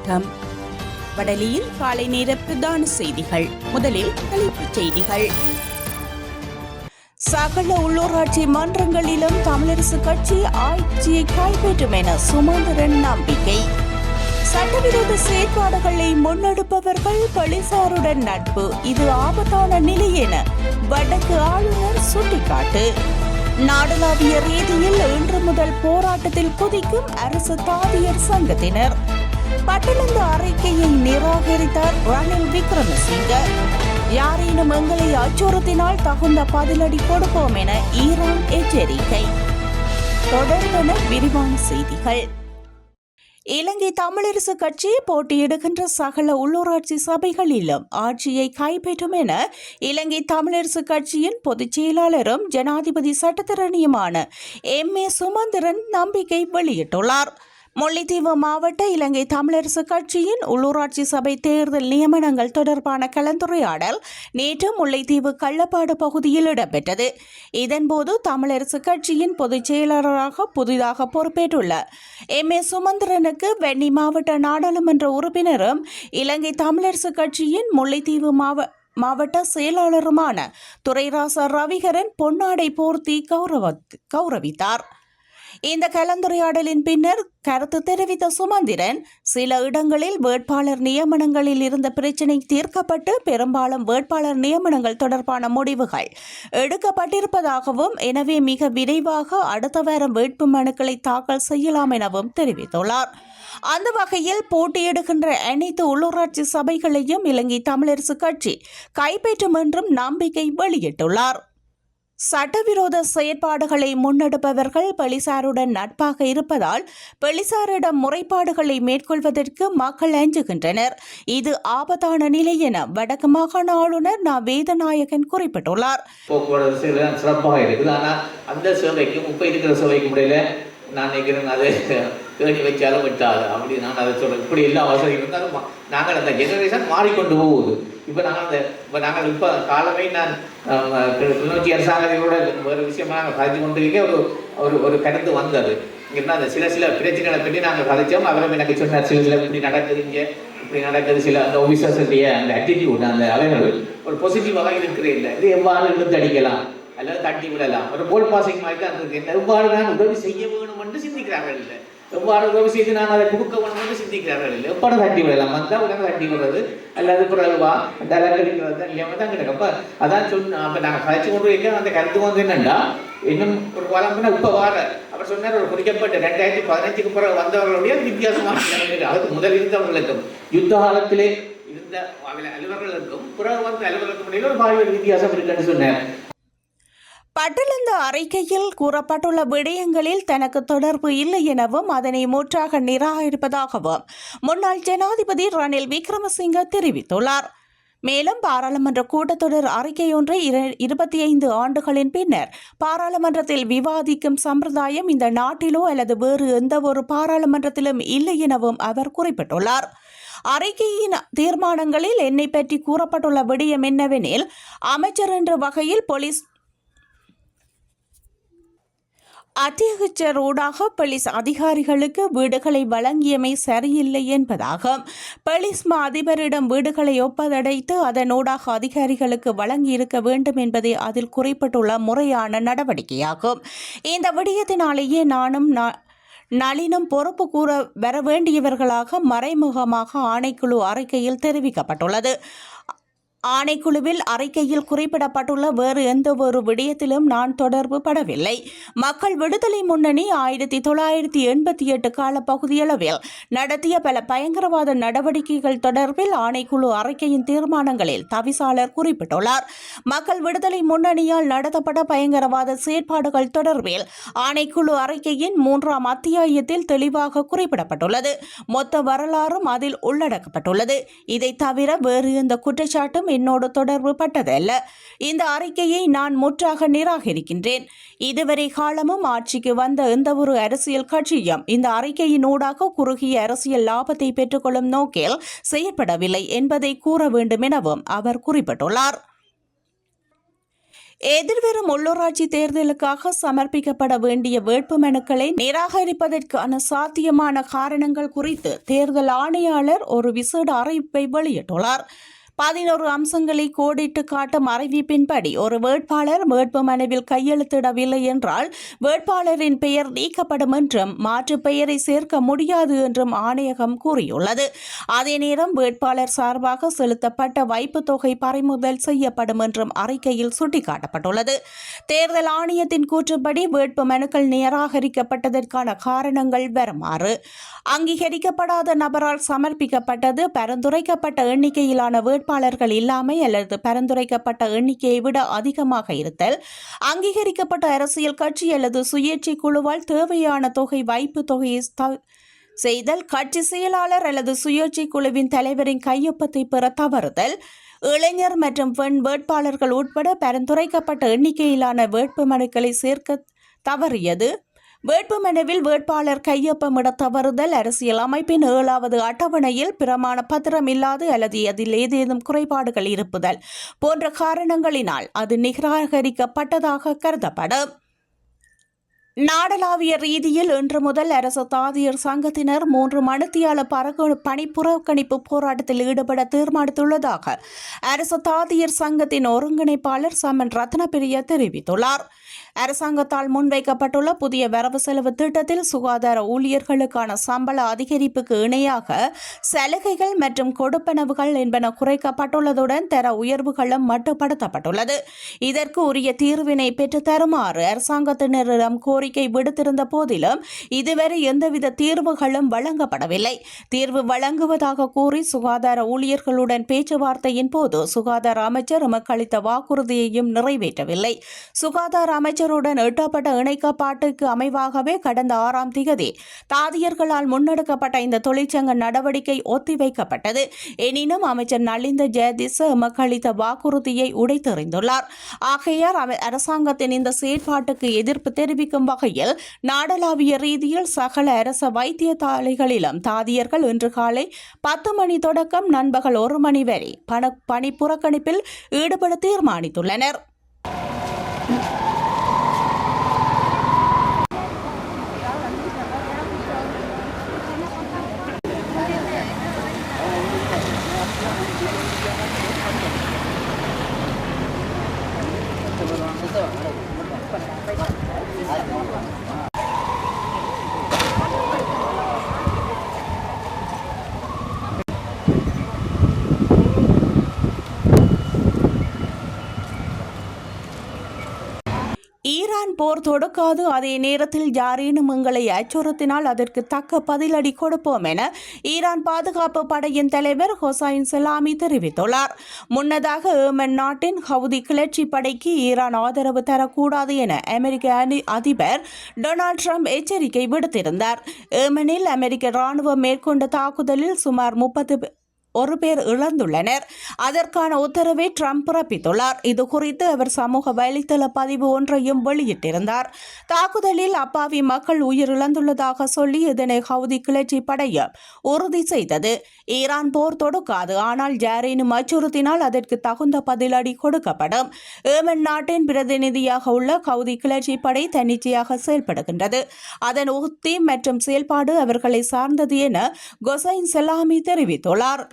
வணக்கம். வடலியில் காலை நேர பிரதான செய்திகள். முதலில் தலைப்புச் செய்திகள். சகல உள்ளூராட்சி மன்றங்களிலும் தமிழரசு கட்சி ஆட்சியை கைப்பற்றும் என சுமந்திரன் நம்பிக்கை. சட்டவிரோத செயற்பாடுகளை முன்னெடுப்பவர்கள் போலீசாருடன் நட்பு, இது ஆபத்தான நிலை என வடக்கு ஆளுநர் சுட்டிக்காட்டு. நாடளாவிய ரீதியில் இன்று முதல் போராட்டத்தில் குதிக்கும் அரசு தாதியர் சங்கத்தினர். பட்டணந்து அறிக்கையை நிராகரித்தார் ரணில் விக்ரமசிங்க. யாரேனும் எங்களை அச்சுறுத்தினால் தகுந்த பதிலடி கொடுப்போம் என ஈரான் எச்சரிக்கை. தொடர்பான விரிவான செய்திகள். இலங்கை தமிழரசு கட்சி போட்டியிடுகின்ற சகல உள்ளூராட்சி சபைகளிலும் ஆட்சியை கைப்பற்றும் என இலங்கை தமிழரசு கட்சியின் பொதுச் செயலாளரும் ஜனாதிபதி சட்டத்தரணியுமான M.A. சுமந்திரன் நம்பிக்கை வெளியிட்டுள்ளார். முல்லைத்தீவு மாவட்ட இலங்கை தமிழரசு கட்சியின் உள்ளூராட்சி சபை தேர்தல் நியமனங்கள் தொடர்பான கலந்துரையாடல் நேற்று முல்லைத்தீவு கள்ளப்பாடு பகுதியில் இடம்பெற்றது. இதன்போது தமிழரசு கட்சியின் பொதுச் செயலாளராக புதிதாக பொறுப்பேற்றுள்ள M.A. சுமந்திரனுக்கு வெண்ணி மாவட்ட நாடாளுமன்ற உறுப்பினரும் இலங்கை தமிழரசு கட்சியின் முல்லைத்தீவு மாவட்ட செயலாளருமான துரைராசா ரவிகரன் பொன்னாடை போர்த்தி கௌரவித்தார். இந்த கலந்துரையாடலின் பின்னர் கருத்து தெரிவித்த சுமந்திரன், சில இடங்களில் வேட்பாளர் நியமனங்களில் இருந்த பிரச்சினை தீர்க்கப்பட்டு பெரும்பாலும் வேட்பாளர் நியமனங்கள் தொடர்பான முடிவுகள் எடுக்கப்பட்டிருப்பதாகவும், எனவே மிக விரைவாக அடுத்த வாரம் வேட்பு மனுக்களை தாக்கல் செய்யலாம் எனவும் தெரிவித்துள்ளார். அந்த வகையில் போட்டியிடுகின்ற அனைத்து உள்ளூராட்சி சபைகளையும் இலங்கை தமிழரசு கட்சி கைப்பற்றும் என்றும் நம்பிக்கை வெளியிட்டுள்ளார். சட்டவிரோத செயற்பாடுகளை முன்னெடுப்பவர்கள் போலீசாருடன் நட்பாக இருப்பதால் போலீசாரிடம் முறைப்பாடுகளை மேற்கொள்வதற்கு மக்கள் அஞ்சுகின்றனர். இது ஆபத்தான நிலை என வடக்கு மாகாண ஆளுநர் ந. வேதநாயகன் குறிப்பிட்டுள்ளார். போக்குவரத்து சிறப்பாக இருக்குது. ஆனால் அந்த சேவைக்கும் இப்போ இருக்கிற சேவைக்கும் இடையில நான் நினைக்கிறேன் அதை தேடி வச்சாலும் விட்டாது அப்படி நான் அதை சொல்கிறேன். இப்படி எல்லா வசதியும் இருந்தாலும் நாங்கள் அந்த ஜெனரேஷன் மாறிக்கொண்டு போகுது. இப்போ காலமே நான் கிளிநொச்சி அரசாங்கத்தோட ஒரு விஷயமா நாங்கள் கதைச்சு கொண்டிருக்க ஒரு கருத்து வந்தது. இங்கே அந்த சில பிரச்சனைகளை பற்றி நாங்கள் கதைச்சோம். அவரும் எனக்கு சொன்னார், சில இப்படி நடக்குது, இங்கே இப்படி நடக்குது. சில அந்த ஆஃபீஸர்ஸுடைய அந்த ஆட்டிடியூட், அந்த அவைகள் ஒரு பாசிட்டிவாக இருக்கிறே இல்லை. இது எவ்வாறு இழுத்து அடிக்கலாம் அல்லது தட்டி விடலாம், ஒரு போல் பாசிங் மாதிரி தான் இருக்குது. எவ்வாறு நான் உதவி செய்ய வேணும் என்று சிந்திக்கிறார்கள் இல்லை, எவ்வாறு உதவி செய்து நான் அதை கொடுக்க வேணும் என்று சிந்திக்கிறார்கள் இல்லை. எப்பாடு தட்டி விடலாம், வந்தால் உடனே தட்டி விடுறது அல்லது பிறகுவா அலங்கடிக்கிறது தான் இல்லையாமல் தான் கிடக்கும். அப்போ அதான் அப்போ நாங்கள் கதைச்சு கொண்டு வைக்க அந்த கருத்து வந்து என்னென்னா, இன்னும் ஒரு காலம்னா இப்போ அவர் சொன்னார், ஒரு குறிக்கப்பட்ட 2015 பிறகு வந்தவர்களுடைய வித்தியாசமான அதுக்கு முதல் இருந்தவர்களுக்கும் யுத்த காலத்திலே இருந்த அலுவலர்களுக்கும் பிறகு வந்த அலுவலர்களுக்கும் இடையில ஒரு பாலியல் வித்தியாசம் இருக்குன்னு சொன்னார். பட்டணந்து அறிக்கையில் கூறப்பட்டுள்ள விடயங்களில் தனக்கு தொடர்பு இல்லை எனவும் அதனை முற்றாக நிராகரிப்பதாகவும் முன்னாள் ஜனாதிபதி ரணில் விக்ரமசிங்க தெரிவித்துள்ளார். மேலும் பாராளுமன்ற கூட்டத்தொடர் அறிக்கையொன்றை 25 ஆண்டுகளின் பின்னர் பாராளுமன்றத்தில் விவாதிக்கும் சம்பிரதாயம் இந்த நாட்டிலோ அல்லது வேறு எந்த ஒரு பாராளுமன்றத்திலும் இல்லை எனவும் அவர் குறிப்பிட்டுள்ளார். அறிக்கையின் தீர்மானங்களில் என்னை பற்றி கூறப்பட்டுள்ள விடயம் என்னவெனில், அமைச்சர் என்ற வகையில் போலீஸ் அத்தியட்சர் ஊடாக போலீஸ் அதிகாரிகளுக்கு வீடுகளை வழங்கியமை சரியில்லை என்பதாகும். போலீஸ் அதிபரிடம் வீடுகளை ஒப்படைத்து அதனூடாக அதிகாரிகளுக்கு வழங்கியிருக்க வேண்டும் என்பதே அதில் குறிப்பிட்டுள்ள முறையான நடவடிக்கையாகும். இந்த விடயத்தினாலேயே நானும் நளினம் பொறுப்பு கூற வர வேண்டியவர்களாக மறைமுகமாக ஆணைக்குழு அறிக்கையில் தெரிவிக்கப்பட்டுள்ளது. ஆணைக்குழுவில் அறிக்கையில் குறிப்பிடப்பட்டுள்ள வேறு எந்த ஒரு விடயத்திலும் நான் தொடர்பு படவில்லை. மக்கள் விடுதலை முன்னணி 1988 கால பகுதியளவில் நடத்திய பல பயங்கரவாத நடவடிக்கைகள் தொடர்பில் ஆணைக்குழு அறிக்கையின் தீர்மானங்களில் தவிசாளர் குறிப்பிட்டுள்ளார். மக்கள் விடுதலை முன்னணியால் நடத்தப்பட்ட பயங்கரவாத செயற்பாடுகள் தொடர்பில் ஆணைக்குழு அறிக்கையின் 3ஆம் அத்தியாயத்தில் தெளிவாக குறிப்பிடப்பட்டுள்ளது. மொத்த வரலாறும் அதில் உள்ளடக்கப்பட்டுள்ளது. இதை தவிர வேறு எந்த குற்றச்சாட்டும் என்னோடு தொடர்பு பட்டதல்ல. இந்த அறிக்கையை நான் முற்றாக நிராகரிக்கின்றேன். இதுவரை காலமும் ஆட்சிக்கு வந்த எந்தவொரு அரசியல் கட்சியும் இந்த அறிக்கையின் ஊடாக குறுகிய அரசியல் லாபத்தை பெற்றுக்கொள்ளும் நோக்கில் செயற்படவில்லை என்பதை கூற வேண்டும் எனவும் அவர் குறிப்பிட்டுள்ளார். எதிர்வரும் உள்ளூராட்சி தேர்தலுக்காக சமர்ப்பிக்கப்பட வேண்டிய வேட்புமனுக்களை நிராகரிப்பதற்கான சாத்தியமான காரணங்கள் குறித்து தேர்தல் ஆணையாளர் ஒரு விசேட அறிவிப்பை வெளியிட்டுள்ளார். 11 அம்சங்களை கோடிட்டு காட்டும் அறிவிப்பின்படி ஒரு வேட்பாளர் வேட்புமனுவில் கையெழுத்திடவில்லை என்றால் வேட்பாளரின் பெயர் நீக்கப்படும் என்றும் மாற்று பெயரை சேர்க்க முடியாது என்றும் ஆணையகம் கூறியுள்ளது. அதே நேரம் வேட்பாளர் சார்பாக செலுத்தப்பட்ட வைப்புத் தொகை பறிமுதல் செய்யப்படும் என்றும் அறிக்கையில் சுட்டிக்காட்டப்பட்டுள்ளது. தேர்தல் ஆணையத்தின் கூற்றுப்படி வேட்புமனுக்கள் நிராகரிக்கப்பட்டதற்கான காரணங்கள் வருமாறு: அங்கீகரிக்கப்படாத நபரால் சமர்ப்பிக்கப்பட்டது, பரிந்துரைக்கப்பட்ட எண்ணிக்கையிலான வேட்பாளர்கள் இல்லாமை அல்லது பரிந்துரைக்கப்பட்ட எண்ணிக்கையை விட அதிகமாக இருத்தல், அங்கீகரிக்கப்பட்ட அரசியல் கட்சி அல்லது சுயேட்சை குழுவால் தேவையான தொகை வைப்பு தொகையை செய்தல், கட்சி செயலாளர் அல்லது சுயேட்சை குழுவின் தலைவரின் கையொப்பத்தை பெற தவறுதல், இளைஞர் மற்றும் பெண் வேட்பாளர்கள் உட்பட பரிந்துரைக்கப்பட்ட எண்ணிக்கையிலான வேட்புமனுக்களை சேர்க்க தவறியது, வேட்புமனுவில் வேட்பாளர் கையொப்பமிட தவறுதல், அரசியல் அமைப்பின் 7வது அட்டவணையில் பிரமாண பத்திரம் இல்லாது அல்லது அதில் ஏதேனும் குறைபாடுகள் இருப்புதல் போன்ற காரணங்களினால் அது நிராகரிக்கப்பட்டதாக கருதப்படும். நாடளாவிய ரீதியில் இன்று முதல் அரசு தாதியர் சங்கத்தினர் 3 மணித்தியால பணி புறக்கணிப்பு போராட்டத்தில் ஈடுபட தீர்மானித்துள்ளதாக அரசு தாதியர் சங்கத்தின் ஒருங்கிணைப்பாளர் சமன் ரத்னபிரிய தெரிவித்துள்ளார். அரசாங்கத்தால் முன்வைக்கப்பட்டுள்ள புதிய வரவு செலவு திட்டத்தில் சுகாதார ஊழியர்களுக்கான சம்பள அதிகரிப்புக்கு இணையாக சலுகைகள் மற்றும் கொடுப்பனவுகள் என்பன குறைக்கப்பட்டுள்ளதுடன் தர உயர்வுகளும் மட்டுப்படுத்தப்பட்டுள்ளது. இதற்கு உரிய தீர்வினை பெற்று தருமாறு அரசாங்கத்தினரிடம் கோரிக்கை விடுத்திருந்த போதிலும் இதுவரை எந்தவித தீர்வுகளும் வழங்கப்படவில்லை. தீர்வு வழங்குவதாக கூறி சுகாதார ஊழியர்களுடன் பேச்சுவார்த்தையின் போது சுகாதார அமைச்சர் எமக்களித்த வாக்குறுதியையும் நிறைவேற்றவில்லை. சுகாதார அமைச்சருடன் எட்டப்பட்ட இணைக்கப்பாட்டுக்கு அமைவாகவே கடந்த 6ஆம் திகதி தாதியர்களால் முன்னெடுக்கப்பட்ட இந்த தொழிற்சங்க நடவடிக்கை ஒத்திவைக்கப்பட்டது. எனினும் அமைச்சர் நலிந்த ஜெயதிச எமக்களித்த வாக்குறுதியை உடைத்தெறிந்துள்ளார். ஆகையால் அரசாங்கத்தின் இந்த செயற்பாட்டுக்கு எதிர்ப்பு தெரிவிக்கும் வகையில் நாடளாவிய ரீதியில் சகல அரச வைத்தியசாலைகளிலும் தாதியர்கள் இன்று காலை 10 மணி தொடக்கம் நண்பகல் 1 மணி வரை பணி புறக்கணிப்பில் ஈடுபட தீர்மானித்துள்ளனர். ஈரான் போர் தொடுக்காது, அதே நேரத்தில் யாரேனும் எங்களை அச்சுறுத்தினால் அதற்கு தக்க பதிலடி கொடுப்போம் என ஈரான் பாதுகாப்பு படையின் தலைவர் ஹொசைன் சலாமி தெரிவித்துள்ளார். முன்னதாக ஏமன் நாட்டின் ஹவுதி கிளர்ச்சி படைக்கு ஈரான் ஆதரவு தரக்கூடாது என அமெரிக்க அதிபர் டொனால்ட் ட்ரம்ப் எச்சரிக்கை விடுத்திருந்தார். ஏமனில் அமெரிக்க ராணுவம் மேற்கொண்ட தாக்குதலில் சுமார் 31 பேர் இழந்துள்ளனர். அதற்கான உத்தரவை ட்ரம்ப் பிறப்பித்துள்ளார். இதுகுறித்து அவர் சமூக வலைதள பதிவு ஒன்றையும் வெளியிட்டிருந்தார். தாக்குதலில் அப்பாவி மக்கள் உயிரிழந்துள்ளதாக சொல்லி இதனை ஹவுதி கிளர்ச்சி படையும் உறுதி செய்தது. ஈரான் போர் தொடுக்காது, ஆனால் யாரேனும் அச்சுறுத்தினால் அதற்கு தகுந்த பதிலடி கொடுக்கப்படும். ஏமன் நாட்டின் பிரதிநிதியாக உள்ள ஹவுதி கிளர்ச்சி படை தன்னிச்சையாக செயல்படுகின்றது. அதன் உத்தி மற்றும் செயல்பாடு அவர்களை சார்ந்தது என ஹொசைன் சலாமி தெரிவித்துள்ளார்.